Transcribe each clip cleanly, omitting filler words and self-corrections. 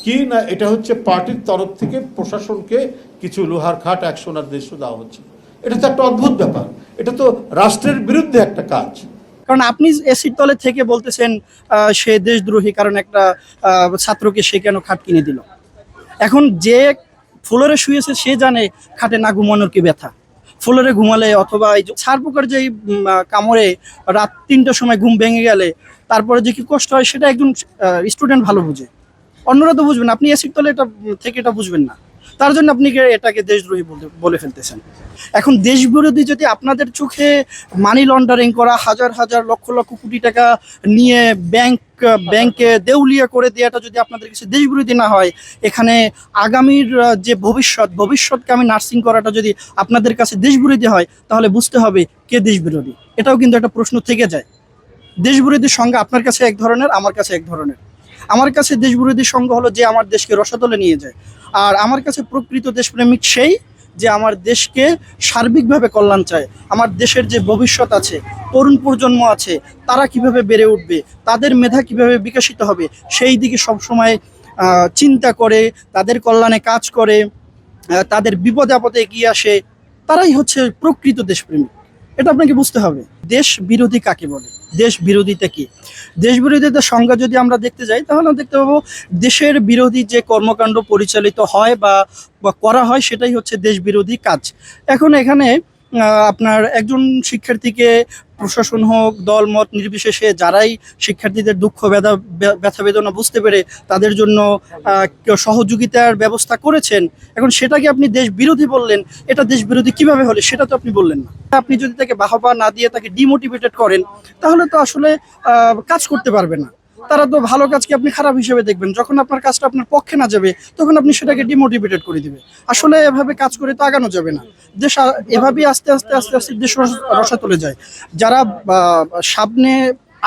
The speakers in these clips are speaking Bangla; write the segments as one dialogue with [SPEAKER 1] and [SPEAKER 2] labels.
[SPEAKER 1] কি না, এটা হচ্ছে পার্টির তরফ থেকে প্রশাসনকে কিছু লোহার খাট অ্যাকশন নির্দেশ দেওয়া হচ্ছে। এটা তো একটা অদ্ভুত ব্যাপার, এটা তো রাষ্ট্রের বিরুদ্ধে একটা কাজ।
[SPEAKER 2] কারণ আপনি এসির তলে থেকে বলতেছেন সে দেশদ্রোহী, কারণ একটা ছাত্রকে সে কেন খাট কিনে দিল। এখন যে ফ্লোরে শুয়েছে সে জানে খাটে না ঘুমানোর কি ব্যথা। ফ্লোরে ঘুমালে অথবা এই ছাড় পোকার যে কামড়ে রাত ৩টার সময় ঘুম ভেঙে গেলে তারপরে যে কি কষ্ট হয় সেটা একজন স্টুডেন্ট ভালো বুঝে, অন্যরা তো বুঝবেন। আপনি এসির তলে এটা থেকে এটা বুঝবেন না, তার জন্য আপনি এটাকে দেশদ্রোহী বলে ফেলতেছেন। এখন দেশ বিরোধী যদি আপনাদের চোখে মানি লন্ডারিং করা, হাজার হাজার লক্ষ লক্ষ কোটি টাকা নিয়ে ব্যাংকে দেউলিয়া করে দেওয়াটা যদি আপনাদের কাছে দেশ বিরোধী না হয়, এখানে আগামীর যে ভবিষ্যৎকে আমি নার্সিং করাটা যদি আপনাদের কাছে দেশ বিরোধী হয়, তাহলে বুঝতে হবে কে দেশ বিরোধী। এটাও কিন্তু একটা প্রশ্ন থেকে যায়। দেশ বিরোধীর সংজ্ঞা আপনার কাছে এক ধরনের, আমার কাছে এক ধরনের। আমার কাছে দেশ বিরোধী সংজ্ঞা হলো যে আমার দেশকে রসাতলে নিয়ে যায়, আর আমার কাছে প্রকৃত দেশপ্রেমিক সেই যে আমার দেশকে সার্বিকভাবে কল্যাণ চায়। আমার দেশের যে ভবিষ্যৎ আছে, তরুণ প্রজন্ম আছে, তারা কিভাবে বেড়ে উঠবে, তাদের মেধা কিভাবে বিকশিত হবে, সেই দিকে সবসময় চিন্তা করে, তাদের কল্যাণে কাজ করে, তাদের বিপদে আপদে এগিয়ে আসে, তারাই হচ্ছে প্রকৃত দেশপ্রেমিক। এটা আপনাকে বুঝতে হবে। দেশ বিরোধী কাকে বলে, দেশ বিরোধিতা কি? দেশ বিরোধিতার সংজ্ঞা যদি আমরা দেখতে যাই, তাহলে দেখতে পাবো দেশের বিরোধী যে কর্মকাণ্ড পরিচালিত হয় বা করা হয়, সেটাই হচ্ছে দেশ বিরোধী কাজ। এখন এখানে আপনার একজন শিক্ষার্থীকে প্রশাসন হোক, দল মত নির্বিশেষে যারাই শিক্ষার্থীদের দুঃখ ব্যথা বেদনা বুঝতে পেরে তাদের জন্য সহযোগিতার ব্যবস্থা করেছেন, এখন সেটাকে আপনি দেশ বিরোধী বললেন। এটা দেশ বিরোধী কিভাবে হলে সেটা তো আপনি বললেন না। আপনি যদি তাকে বাহবা না দিয়ে তাকে ডিমোটিভেটেড করেন, তাহলে তো আসলে কাজ করতে পারবে না। তারা তো ভালো কাজকে আপনি খারাপ হিসেবে দেখবেন। যখন আপনার কাজটা আপনার পক্ষে না যাবে, তখন আপনি সেটাকে ডিমোটিভেটেড করে দিবে। আসলে এভাবে কাজ করে তো আগানো যাবে না। দেশ এভাবেই আস্তে আস্তে আস্তে আস্তে দেশ রসাতলে যায়। যারা সামনে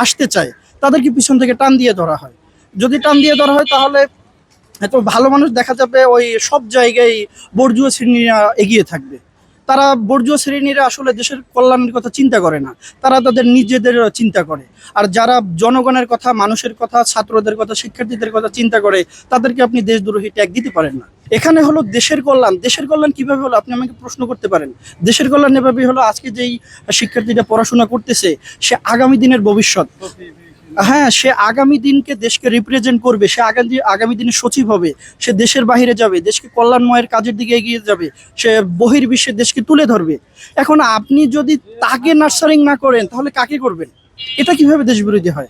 [SPEAKER 2] আসতে চায় তাদেরকে পিছন থেকে টান দিয়ে ধরা হয়। যদি টান দিয়ে ধরা হয়, তাহলে এত ভালো মানুষ দেখা যাবে ওই সব জায়গায় বর্জীয় শ্রেণীরা এগিয়ে থাকবে। তারা বর্জীয় শ্রেণীরা আসলে দেশের কল্যাণের কথা চিন্তা করে না, তারা তাদের নিজেদের চিন্তা করে। আর যারা জনগণের কথা, মানুষের কথা, ছাত্রদের কথা, শিক্ষার্থীদের কথা চিন্তা করে, তাদেরকে আপনি দেশদ্রোহী ট্যাগ দিতে পারেন না। এখানে হলো দেশের কল্যাণ। দেশের কল্যাণ কিভাবে হলো আপনি আমাকে প্রশ্ন করতে পারেন। দেশের কল্যাণ এভাবে হলো, আজকে যেই শিক্ষার্থীটা পড়াশোনা করতেছে সে আগামী দিনের ভবিষ্যৎ। হ্যাঁ, সে আগামী দিনকে দেশকে রিপ্রেজেন্ট করবে, সে আগামী দিনের সচিব হবে, সে দেশের বাইরে যাবে, দেশকে কল্যাণময়ের কাজের দিকে এগিয়ে যাবে, সে বহির্বিশ্বে দেশকে তুলে ধরবে। এখন আপনি যদি তাকে নার্সারিং না করেন, তাহলে কাকে করবেন? এটা কিভাবে দেশ বিরোধী হয়?